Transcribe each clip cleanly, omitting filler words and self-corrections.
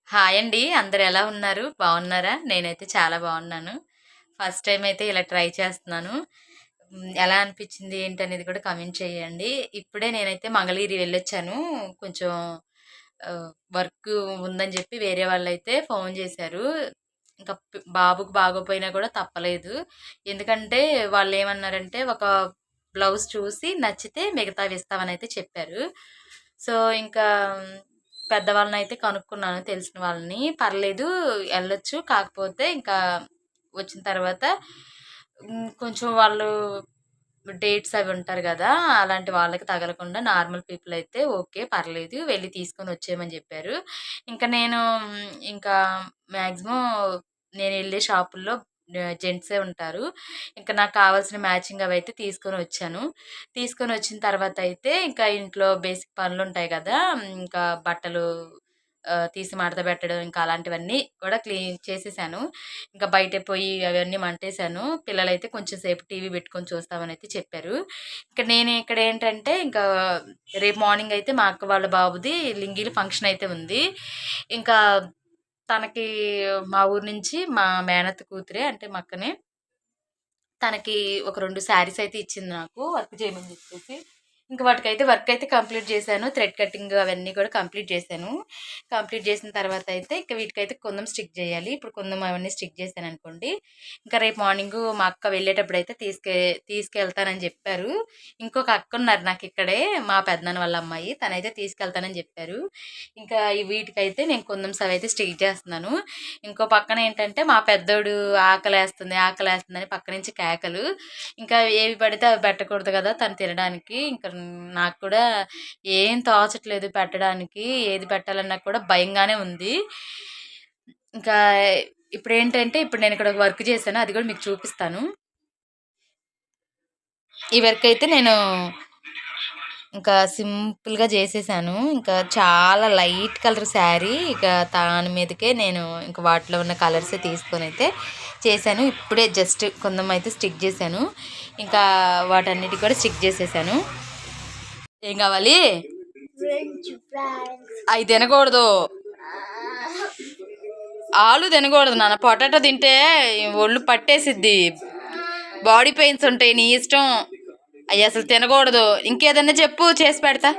Hi అండి. అందరూ ఎలా ఉన్నారు? బాగున్నారా? నేనైతే చాలా బాగున్నాను. ఫస్ట్ టైమ్ అయితే ఇలా ట్రై చేస్తున్నాను. ఎలా అనిపించింది ఏంటనేది కూడా కామెంట్ చేయండి. ఇప్పుడే నేనైతే మంగళగిరి వెళ్ళొచ్చాను. కొంచెం వర్క్ ఉందని చెప్పి వేరే వాళ్ళైతే ఫోన్ చేశారు. ఇంకా బాబుకి బాగోపోయినా కూడా తప్పలేదు. ఎందుకంటే వాళ్ళేమన్నారంటే ఒక బ్లౌజ్ చూసి నచ్చితే మిగతావి ఇస్తామని అయితే చెప్పారు. సో, ఇంకా పెద్దవాళ్ళనైతే కనుక్కున్నాను తెలిసిన వాళ్ళని. పర్లేదు ఎళ్ళొచ్చు. కాకపోతే ఇంకా వచ్చిన తర్వాత కొంచెం వాళ్ళు డేట్స్ అవి ఉంటారు గదా! అలాంటి వాళ్ళకి తగలకుండా నార్మల్ పీపుల్ అయితే ఓకే. పర్లేదు వెళ్లి తీసుకొని వచ్చేయమని జెప్పారు. ఇంకా నేను ఇంకా మాక్సిమం నేనెళ్ళే షాపుల్లో జెంట్సే ఉంటారు. ఇంకా నాకు కావాల్సిన మ్యాచింగ్ అవైతే తీసుకొనొచ్చాను. తీసుకొనొచ్చిన తర్వాతయితే ఇంకా ఇంట్లో బేసిక్ పనులుంటాయి గదా! ఇంకా బట్టలు తీసి మడత పెట్టడం ఇంకా అలాంటివన్నీ కూడా క్లీన్ చేసేసాను. ఇంకా బయట పొయ్యి అవన్నీ మంటేశాను. పిల్లలైతే కొంచెం సేపు టీవీ పెట్టుకొని చూస్తామనైతే చెప్పారు. ఇక నేను ఇక్కడేంటంటే ఇంకా రేపు మార్నింగ్ అయితే మా అక్క వాళ్ళ బాబుది లింగీల ఫంక్షన్ అయితే ఉంది. ఇంకా తనకి మా ఊరు నుంచి మా మేనత్త కూతురే అంటే మా అక్కనే తనకి ఒక 2 శారీస్ అయితే ఇచ్చింది నాకు వర్క్ చేయమని చెప్పేసి. ఇంక వాటికైతే వర్క్ అయితే కంప్లీట్ చేశాను. థ్రెడ్ కటింగ్ అవన్నీ కూడా కంప్లీట్ చేశాను. కంప్లీట్ చేసిన తర్వాత అయితే ఇక వీటికైతే కుందం స్టిక్ చేయాలి. ఇప్పుడు కుందం అవన్నీ స్టిక్ చేశాననుకోండి, ఇంకా రేపు మార్నింగు మా అక్క వెళ్ళేటప్పుడైతే తీసుకెళ్తానని చెప్పారు. ఇంకొక అక్క ఉన్నారు నాకిక్కడే మా పెదనాన్న వాళ్ళ అమ్మాయి. తనైతే తీసుకెళ్తానని చెప్పారు. ఇంకా ఈ వీటికైతే నేను కుందన్స్ అవైతే స్టిక్ చేస్తున్నాను. ఇంకో పక్కన ఏంటంటే మా పెద్దోడు ఆకలేస్తుంది, ఆకలేస్తుందని పక్క నుంచి కేకలు. ఇంకా ఏవి పడితే అవి పెట్టకూడదు కదా! తను తినడానికి. ఇంకా నాకు కూడా ఏం తోచట్లేదు పెట్టడానికి. ఏది పెట్టాలన్నా కూడా భయంగానే ఉంది. ఇంకా ఇప్పుడేంటంటే ఇప్పుడు నేనిక్కడ ఒక వర్క్ చేశాను. అది కూడా మీకు చూపిస్తాను. ఈ వర్క్ అయితే నేను ఇంకా సింపుల్‌గా చేసేసాను. ఇంకా చాలా లైట్ కలర్ శారీ. ఇక దాని మీదకే నేను ఇంక వాటిలో ఉన్న కలర్సే తీసుకొనైతే చేశాను. ఇప్పుడే జస్ట్ కొంచెం అయితే స్టిక్ చేశాను. ఇంకా వాటన్నిటికి కూడా స్టిక్ చేసేసాను. ఏం కావాలి? అవి తినకూడదు. ఆలు తినకూడదు నాన్న. పొటాటో తింటే ఒళ్ళు పట్టేసిద్ది. బాడీ పెయిన్స్ ఉంటాయి. నీ ఇష్టం. అవి అసలు తినకూడదు. ఇంకేదన్నా చెప్పు చేసి పెడతా.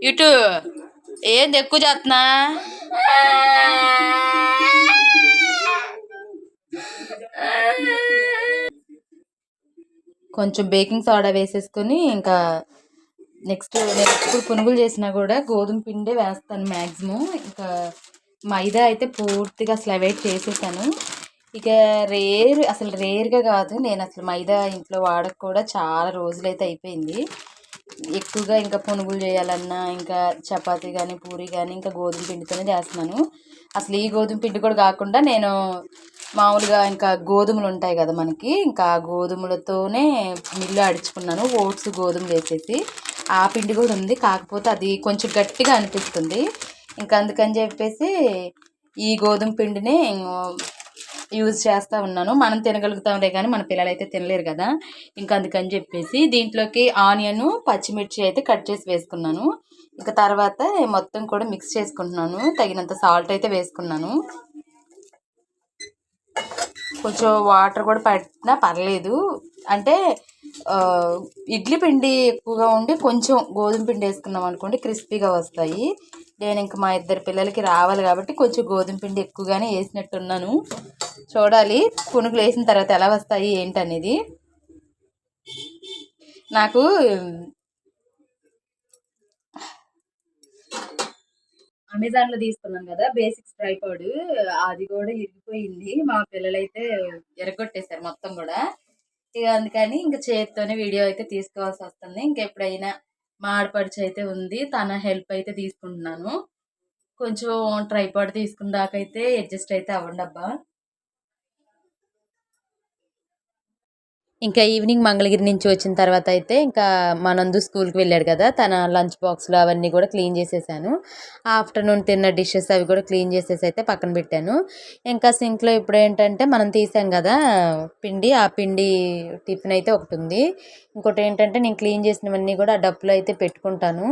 ఇటు ఏంది ఎక్కువ చేస్తున్నా? కొంచెం బేకింగ్ సోడా వేసేసుకొని ఇంకా నెక్స్ట్ నేను ఎప్పుడు పునుగులు చేసినా కూడా గోధుమ పిండే వేస్తాను మ్యాక్సిమం. ఇంకా మైదా అయితే పూర్తిగా అసలు అవాయిడ్ చేసేసాను. ఇక అసలు రేర్గా కాదు, నేను అసలు మైదా ఇంట్లో వాడక కూడా చాలా రోజులైతే అయిపోయింది. ఎక్కువగా ఇంకా పునుగులు చేయాలన్నా ఇంకా చపాతీ కానీ పూరి కానీ ఇంకా గోధుమ పిండితోనే చేస్తున్నాను. అసలు ఈ గోధుమ పిండి కూడా కాకుండా నేను మామూలుగా ఇంకా గోధుమలు ఉంటాయి కదా మనకి, ఇంకా ఆ గోధుమలతోనే మిల్లు ఆడించుకున్నాను. ఓట్స్ గోధుమలు వేసేసి ఆ పిండి కూడా ఉంది. కాకపోతే అది కొంచెం గట్టిగా అనిపిస్తుంది. ఇంకా అందుకని చెప్పేసి ఈ గోధుమ పిండిని యూజ్ చేస్తూ ఉన్నాను. మనం తినగలుగుతాంలే కానీ మన పిల్లలు అయితే తినలేరు కదా. ఇంకా అందుకని చెప్పేసి దీంట్లోకి ఆనియన్ పచ్చిమిర్చి అయితే కట్ చేసి వేసుకున్నాను. ఇంకా తర్వాత మొత్తం కూడా మిక్స్ చేసుకుంటున్నాను. తగినంత సాల్ట్ అయితే వేసుకున్నాను. కొంచెం వాటర్ కూడా పట్టినా పర్లేదు. అంటే ఇడ్లీ పిండి ఎక్కువగా ఉండి కొంచెం గోధుమ పిండి వేసుకున్నాం అనుకోండి క్రిస్పీగా వస్తాయి. నేను ఇంక మా ఇద్దరు పిల్లలకి రావాలి కాబట్టి కొంచెం గోధుమ పిండి ఎక్కువగానే వేసినట్టున్నాను. చూడాలి పునుగులు వేసిన తర్వాత ఎలా వస్తాయి ఏంటనేది. నాకు అమెజాన్లో తీసుకున్నాను కదా బేసిక్స్ ట్రైపాడ్, అది కూడా ఇరిగిపోయింది. మా పిల్లలైతే ఎరగొట్టేశారు మొత్తం కూడా. ఇక అందుకని ఇంక చేతితోనే వీడియో అయితే తీసుకోవాల్సి వస్తుంది. ఇంకెప్పుడైనా మా ఆడపడుచు అయితే ఉంది, తన హెల్ప్ అయితే తీసుకుంటున్నాను. కొంచెం ట్రైపాడ్ తీసుకున్న దాకైతే అడ్జస్ట్ అయితే అవ్వండి అబ్బా. ఇంకా ఈవినింగ్ మంగళగిరి నుంచి వచ్చిన తర్వాత అయితే ఇంకా మా నందు స్కూల్కి వెళ్ళాడు కదా, తన లంచ్ బాక్స్లో అవన్నీ కూడా క్లీన్ చేసేసాను. ఆఫ్టర్నూన్ తిన్న డిషెస్ అవి కూడా క్లీన్ చేసేసి అయితే పక్కన పెట్టాను. ఇంకా సింక్లో ఇప్పుడు ఏంటంటే మనం తీసాం కదా పిండి, ఆ పిండి టిఫిన్ అయితే ఒకటి ఉంది. ఇంకోటి ఏంటంటే నేను క్లీన్ చేసినవన్నీ కూడా ఆ డప్పులో అయితే పెట్టుకుంటాను.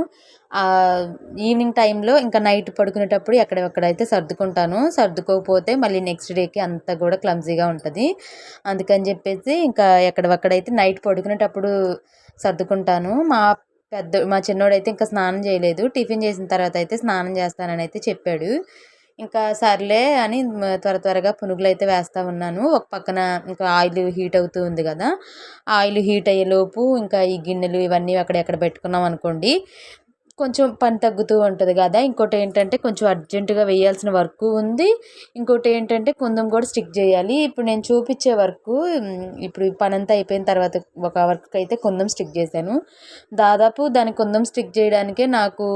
ఈవినింగ్ టైంలో ఇంకా నైట్ పడుకునేటప్పుడు ఎక్కడెక్కడైతే సర్దుకుంటాను. సర్దుకోకపోతే మళ్ళీ నెక్స్ట్ డేకి అంతా కూడా క్లమ్జీగా ఉంటుంది. అందుకని చెప్పేసి ఇంకా ఎక్కడవక్కడైతే నైట్ పడుకునేటప్పుడు సర్దుకుంటాను. మా చిన్నోడైతే ఇంకా స్నానం చేయలేదు. టిఫిన్ చేసిన తర్వాత అయితే స్నానం చేస్తానని అయితే చెప్పాడు. ఇంకా సర్లే అని త్వరగా పునుగులు అయితే వేస్తూ ఉన్నాను. ఒక పక్కన ఇంకా ఆయిల్ హీట్ అవుతూ ఉంది కదా, ఆయిల్ హీట్ అయ్యేలోపు ఇంకా ఈ గిన్నెలు ఇవన్నీ అక్కడెక్కడ పెట్టుకున్నాం అనుకోండి, కొంచెం పని తగ్గుతూ ఉంటుంది కదా. ఇంకోటి ఏంటంటే కొంచెం అర్జెంటుగా వేయాల్సిన వర్క్ ఉంది. ఇంకోటి ఏంటంటే కుందం కూడా స్టిక్ చేయాలి. ఇప్పుడు నేను చూపించే వర్క్, ఇప్పుడు పని అంతా అయిపోయిన తర్వాత ఒక వర్క్ అయితే కుందం స్టిక్ చేశాను. దాదాపు దాని కుందం స్టిక్ చేయడానికే నాకు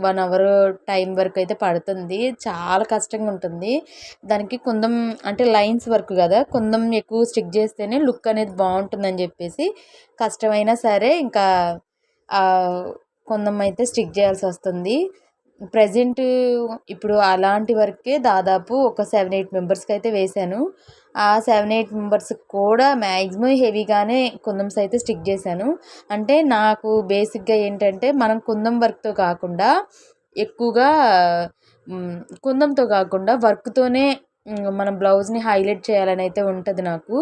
1 అవర్ టైం వరకు అయితే పడుతుంది. చాలా కష్టంగా ఉంటుంది. దానికి కుందం అంటే లైన్స్ వర్క్ కదా, కుందం ఎక్కువ స్టిక్ చేస్తేనే లుక్ అనేది బాగుంటుందని చెప్పేసి కష్టమైనా సరే ఇంకా కుందం అయితే స్టిక్ చేయాల్సి వస్తుంది. ప్రజెంట్ ఇప్పుడు అలాంటి వర్కే దాదాపు ఒక 7-8 మెంబర్స్కి అయితే వేశాను. ఆ 7-8 మెంబర్స్కి కూడా మ్యాక్సిమం హెవీగానే కుందమ్స్ అయితే స్టిక్ చేశాను. అంటే నాకు బేసిక్గా ఏంటంటే మనం కుందం వర్క్తో కాకుండా ఎక్కువగా కుందంతో కాకుండా వర్క్తోనే మనం బ్లౌజ్ని హైలైట్ చేయాలని అయితే ఉంటుంది నాకు.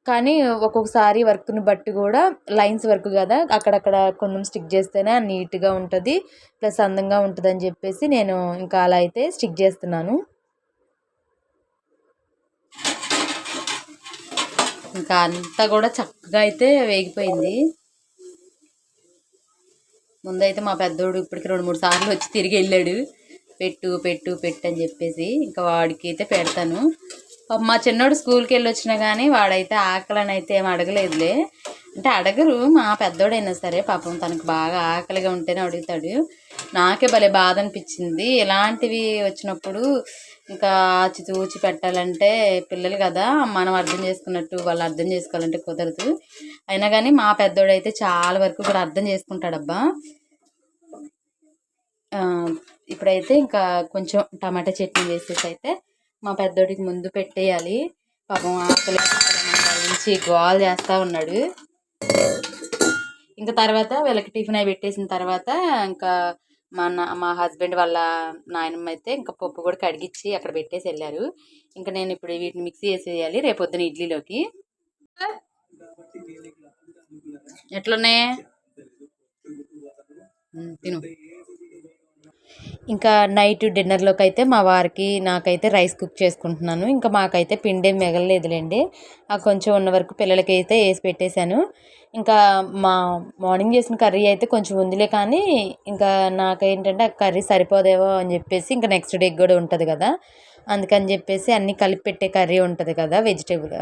కానీ ఒక్కొక్కసారి వర్క్ని బట్టి కూడా లైన్స్ వర్క్ కదా, అక్కడక్కడ కొంచెం స్టిక్ చేస్తేనే నీట్గా ఉంటుంది, ప్లస్ అందంగా ఉంటుందని చెప్పేసి నేను ఇంకా అలా అయితే స్టిక్ చేస్తున్నాను. ఇంకా అంతా కూడా చక్కగా అయితే వేగిపోయింది. ముందైతే మా పెద్దోడు ఇప్పటికి 2-3 సార్లు వచ్చి తిరిగి వెళ్ళాడు, పెట్టు పెట్టు పెట్టు అని చెప్పేసి. ఇంకా వాడికి అయితే పెడతాను. మా చిన్నోడు స్కూల్కి వెళ్ళి వచ్చినా కానీ వాడైతే ఆకలిని అయితే ఏం అడగలేదులే. అంటే అడగరు, మా పెద్దోడైనా సరే పాపం తనకు బాగా ఆకలిగా ఉంటేనే అడుగుతాడు. నాకే భలే బాధ అనిపించింది ఇలాంటివి వచ్చినప్పుడు. ఇంకా ఆచితూచి పెట్టాలంటే పిల్లలు కదా, మనం అర్థం చేసుకున్నట్టు వాళ్ళు అర్థం చేసుకోవాలంటే కుదరదు. అయినా కానీ మా పెద్దోడైతే చాలా వరకు కూడా అర్థం చేసుకుంటాడబ్బా. ఇప్పుడైతే ఇంకా కొంచెం టమాటా చట్నీ వేసేసి అయితే మా పెద్దోడికి ముందు పెట్టేయాలి. పాపం ఆకలి నుంచి గోల్ చేస్తూ ఉన్నాడు. ఇంకా తర్వాత వీళ్ళకి టిఫిన్ అవి పెట్టేసిన తర్వాత ఇంకా మా హస్బెండ్ వాళ్ళ నాయనమ్మ అయితే ఇంకా పప్పు కూడా కడిగిచ్చి అక్కడ పెట్టేసి వెళ్ళారు. ఇంకా నేను ఇప్పుడు వీటిని మిక్సీ వేసేయాలి రేపొద్దున ఇడ్లీలోకి. ఎట్లున్నాయి తిను. ఇంకా నైట్ డిన్నర్లోకి అయితే మా వారికి నాకైతే రైస్ కుక్ చేసుకుంటున్నాను. ఇంకా మాకైతే పిండేం మిగలలేదులేండి, ఆ కొంచెం ఉన్న వరకు పిల్లలకి అయితే వేసి పెట్టేశాను. ఇంకా మార్నింగ్ చేసిన కర్రీ అయితే కొంచెం ఉందిలే, కానీ ఇంకా నాకేంటంటే ఆ కర్రీ సరిపోదేమో అని చెప్పేసి ఇంకా నెక్స్ట్ డేకి కూడా ఉంటుంది కదా, అందుకని చెప్పేసి అన్నీ కలిపి పెట్టే కర్రీ ఉంటుంది కదా, వెజిటేబుల్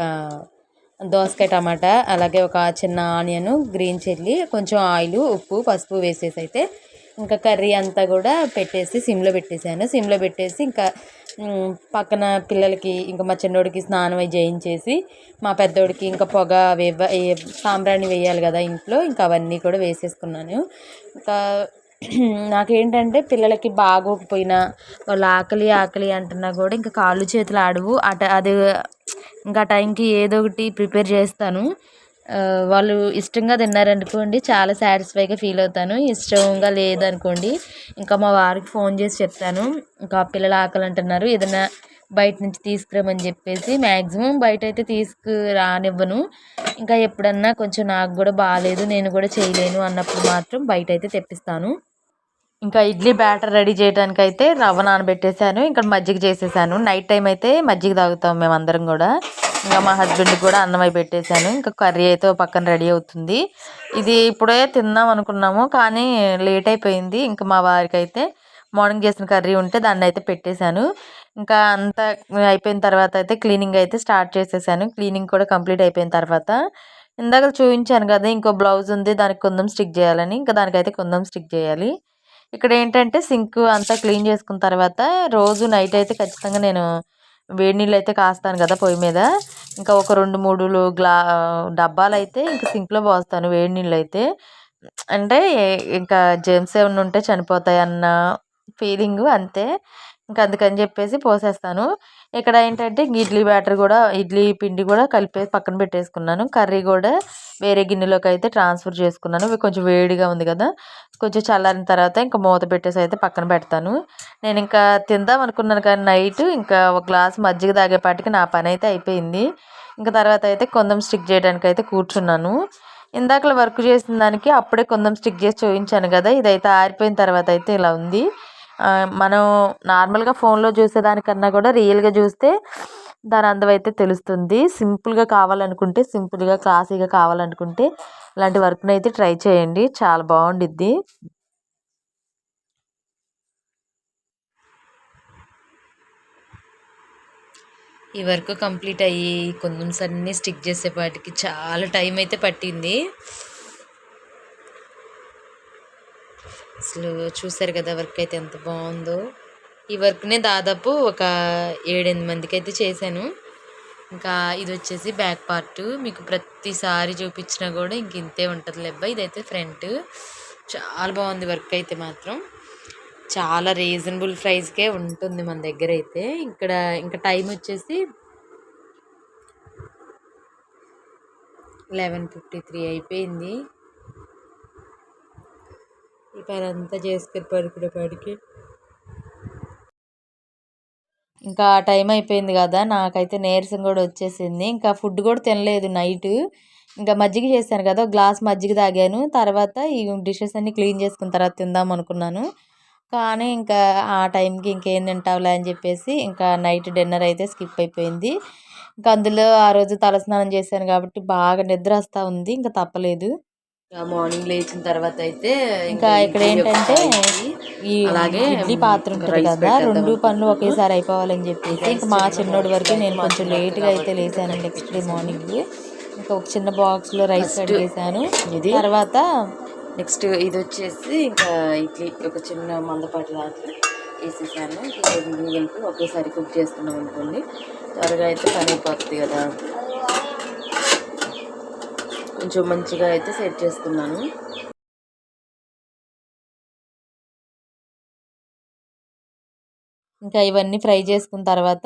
దోసకాయ టమాటా అలాగే ఒక చిన్న ఆనియన్, గ్రీన్ చిల్లీ, కొంచెం ఆయిల్, ఉప్పు, పసుపు వేసేసి అయితే ఇంకా కర్రీ అంతా కూడా పెట్టేసి సిమ్లో పెట్టేశాను. సిమ్లో పెట్టేసి ఇంకా పక్కన పిల్లలకి ఇంకా మా చిన్నోడికి స్నానం అవి చేయించేసి మా పెద్దోడికి ఇంకా పొగ సాంబ్రాణి వేయాలి కదా ఇంట్లో, ఇంకా అవన్నీ కూడా వేసేసుకున్నాను. ఇంకా నాకేంటంటే పిల్లలకి బాగోకపోయినా వాళ్ళు ఆకలి ఆకలి అంటున్నా కూడా ఇంకా కాళ్ళు చేతులు ఆడవు అది ఇంకా టైంకి ఏదో ఒకటి ప్రిపేర్ చేస్తాను. వాళ్ళు ఇష్టంగా తిన్నారనుకోండి చాలా సాటిస్ఫైగా ఫీల్ అవుతాను. ఇష్టంగా లేదనుకోండి ఇంకా మా వారికి ఫోన్ చేసి చెప్తాను, ఇంకా పిల్లలు ఆకలి అంటున్నారు ఏదైనా బయట నుంచి తీసుకురామని చెప్పేసి. మ్యాక్సిమం బయట అయితే తీసుకురానివ్వను. ఇంకా ఎప్పుడన్నా కొంచెం నాకు కూడా బాగాలేదు నేను కూడా చేయలేను అన్నప్పుడు మాత్రం బయట అయితే తెప్పిస్తాను. ఇంకా ఇడ్లీ బ్యాటర్ రెడీ చేయడానికి అయితే రవ్వ నానబెట్టేశాను, ఇంకా మజ్జిగ చేసేసాను. నైట్ టైం అయితే మజ్జిగ తాగుతాం మేమందరం కూడా. ఇంకా మా హస్బెండ్కి కూడా అన్నం అయి పెట్టేశాను. ఇంకా కర్రీ అయితే పక్కన రెడీ అవుతుంది. ఇది ఇప్పుడే తిందాం అనుకున్నాము కానీ లేట్ అయిపోయింది. ఇంకా మా వారికి అయితే మార్నింగ్ చేసిన కర్రీ ఉంటే దాన్ని అయితే పెట్టేశాను. ఇంకా అంతా అయిపోయిన తర్వాత అయితే క్లీనింగ్ అయితే స్టార్ట్ చేసేసాను. క్లీనింగ్ కూడా కంప్లీట్ అయిపోయిన తర్వాత ఇందాక చూపించాను కదా ఇంకో బ్లౌజ్ ఉంది, దానికి కుందం స్టిక్ చేయాలని, ఇంకా దానికైతే కుందం స్టిక్ చేయాలి. ఇక్కడ ఏంటంటే సింక్ అంతా క్లీన్ చేసుకున్న తర్వాత రోజు నైట్ అయితే ఖచ్చితంగా నేను వేడి నీళ్ళు అయితే కాస్తాను కదా పొయ్యి మీద. ఇంకా ఒక 2, 3 డబ్బాలైతే ఇంక సింక్‌లో పోస్తాను వేడి నీళ్ళైతే. అంటే ఇంకా జెర్మ్స్ ఏమన్నా ఉంటే చనిపోతాయన్న ఫీలింగు అంతే. ఇంక అందుకని చెప్పేసి పోసేస్తాను. ఇక్కడ ఏంటంటే ఇడ్లీ బ్యాటర్ గూడా ఇడ్లీ పిండి గూడా కలిపేసి పక్కన పెట్టేసుకున్నాను. కర్రీ గూడా వేరే గిన్నెలోకైతే ట్రాన్స్‌ఫర్ చేసుకున్నాను. ఇవి కొంచెం వేడిగా ఉంది గదా! కొంచెం చల్లారిన తర్వాత ఇంక మూత పెట్టేసి అయితే పక్కన పెడతాను. నేనింకా తిందాం అనుకున్నాను కానీ నైటు ఇంకా ఒక గ్లాస్ మజ్జిగ తాగేపాటికి నా పనైతే అయిపోయింది. ఇంక తర్వాత అయితే కొంచెం స్టిక్ చేయడానికైతే కూర్చున్నాను. ఇందాకల వర్క్ చేసిన దానికి అప్పుడే కొంచెం స్టిక్ చేసి చూయించాను గదా! ఇదైతే ఆరిపోయిన తర్వాత అయితే ఇలా ఉంది. మనం నార్మల్‌గా ఫోన్‌లో చూసేదానికన్నా కూడా రియల్‌గా చూస్తే దాని అందం అయితే తెలుస్తుంది. సింపుల్‌గా కావాలనుకుంటే సింపుల్‌గా, క్లాసీగా కావాలనుకుంటే ఇలాంటి వర్క్‌నైతే ట్రై చేయండి. చాలా బావుండిద్ది. ఈ వర్క్ కంప్లీట్ అయ్యి కొంచెం అన్నీ స్టిక్ చేసేపాటికి చాలా టైం అయితే పట్టింది. అసలు చూసారు కదా వర్క్ అయితే ఎంత బాగుందో. ఈ వర్క్‌ని దాదాపు ఒక 7, 8 మందికైతే చేశాను. ఇంకా ఇది వచ్చేసి బ్యాక్ పార్ట్. మీకు ప్రతిసారి చూపించినా కూడా ఇంక ఇంతే ఉంటదిలే అబ్బా. ఇదైతే ఫ్రంట్. చాలా బాగుంది వర్క్ అయితే మాత్రం. చాలా రీజనబుల్ ప్రైస్‌కే ఉంటుంది మన దగ్గరైతే. ఇక్కడ ఇంకా టైం వచ్చేసి 11:53 అయిపోయింది. ఈ పనంతా చేసుకొని పడుకునేపాటికి ఇంకా టైం అయిపోయింది కదా! నాకైతే నీరసం కూడా వచ్చేసింది. ఇంకా ఫుడ్ కూడా తినలేదు నైటు. ఇంకా మజ్జిగ చేశాను కదా! ఒక గ్లాస్ మజ్జిగ తాగాను. తర్వాత ఈ డిషెస్ అన్నీ క్లీన్ చేసుకున్న తర్వాత తిందాం అనుకున్నాను. కానీ ఇంకా ఆ టైంకి ఇంకేం తింటావులే అని చెప్పేసి ఇంకా నైట్ డిన్నర్ అయితే స్కిప్ అయిపోయింది. ఇంకా అందులో ఆ రోజు తలస్నానం చేశాను కాబట్టి బాగా నిద్ర వస్తూ ఉంది. ఇంకా తప్పలేదు. మార్నింగ్ లేచిన తర్వాత అయితే ఇంకా ఇక్కడ ఏంటంటే ఈ అలాగే ఇడ్లీ పాత్ర ఉంటుంది కదా 2 పనులు ఒకేసారి అయిపోవాలని చెప్పేసి ఇంకా మా చిన్నోడి వరకు నేను కొంచెం లేట్గా అయితే లేసాను నెక్స్ట్ డే మార్నింగ్. ఇంకా ఒక చిన్న బాక్స్లో రైస్ కడిగేసాను. తర్వాత నెక్స్ట్ ఇది వచ్చేసి ఇంకా ఇడ్లీ ఒక చిన్న మందపాటి దాంట్లో వేసేసాను. కలిపి ఒకేసారి కుక్ చేసుకున్నాం అనుకోండి త్వరగా అయితే పని అయిపోతుంది కదా. కొంచెం మంచిగా అయితే సెట్ చేసుకున్నాను. ఇంకా ఇవన్నీ ఫ్రై చేసుకున్న తర్వాత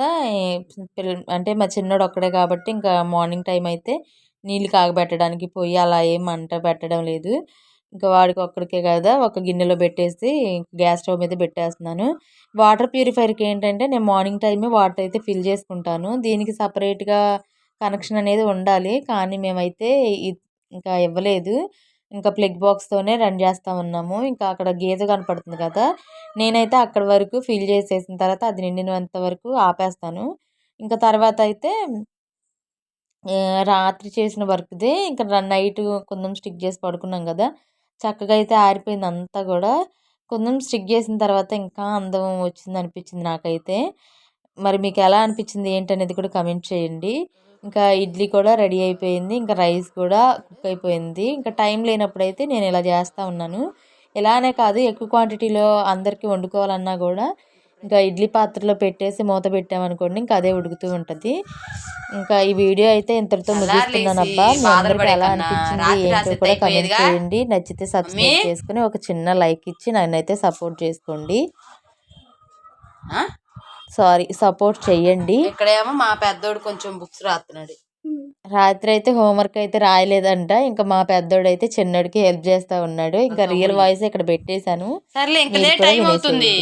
అంటే మా చిన్నోడు ఒక్కడే కాబట్టి ఇంకా మార్నింగ్ టైం అయితే నీళ్ళు కాగబెట్టడానికి పొయ్యి అలా ఏం మంట పెట్టడం లేదు. ఇంకా వాడికి ఒక్కడికే కదా ఒక గిన్నెలో పెట్టేసి గ్యాస్ స్టవ్ మీద పెట్టేస్తున్నాను. వాటర్ ప్యూరిఫైర్కి ఏంటంటే నేను మార్నింగ్ టైమే వాటర్ అయితే ఫిల్ చేసుకుంటాను. దీనికి సపరేట్గా కనెక్షన్ అనేది ఉండాలి. కానీ మేమైతే ఇంకా ఇవ్వలేదు. ఇంకా ప్లగ్ బాక్స్తోనే రన్ చేస్తూ ఉన్నాము. ఇంకా అక్కడ గీత కనపడుతుంది కదా! నేనైతే అక్కడి వరకు ఫిల్ చేసేసిన తర్వాత అది నిండినంత వరకు ఆపేస్తాను. ఇంకా తర్వాత అయితే రాత్రి చేసిన వర్క్‌దే ఇంకా నైట్ కొంచెం స్టిక్ చేసి పడుకున్నాం కదా! చక్కగా అయితే ఆరిపోయింది అంతా కూడా. కొంచెం స్టిక్ చేసిన తర్వాత ఇంకా అందం వచ్చిందనిపించింది నాకైతే. మరి మీకు ఎలా అనిపించింది ఏంటనేది కూడా కమెంట్ చేయండి. ఇంకా ఇడ్లీ కూడా రెడీ అయిపోయింది. ఇంకా రైస్ కూడా కుక్ అయిపోయింది. ఇంకా టైం లేనప్పుడైతే నేను ఇలా చేస్తూ ఉన్నాను. ఇలానే కాదు ఎక్కువ క్వాంటిటీలో అందరికీ వండుకోవాలన్నా కూడా ఇంకా ఇడ్లీ పాత్రలో పెట్టేసి మూత పెట్టామనుకోండి ఇంకా అదే ఉడుకుతూ ఉంటుంది. ఇంకా ఈ వీడియో అయితే ఇంతటితో ముగిస్తున్నానబ్బా. మీ అందరికీ ఎలా అనిపించింది ఏంటో కూడా కమెంట్ చేయండి. నచ్చితే సబ్స్క్రైబ్ చేసుకుని ఒక చిన్న లైక్ ఇచ్చి నన్నైతే సపోర్ట్ చేసుకోండి. సపోర్ట్ చెయ్యండి. ఇక్కడేమో మా పెద్దోడు కొంచెం బుక్స్ రాస్తున్నాడు. రాత్రి అయితే హోంవర్క్ అయితే రాయలేదంట. ఇంకా మా పెద్దోడు అయితే చిన్నోడికి హెల్ప్ చేస్తా ఉన్నాడు. ఇంకా రియల్ వాయిస్ ఇక్కడ పెట్టేశాను. సర్లే ఇంకా టైం అవుతుంది.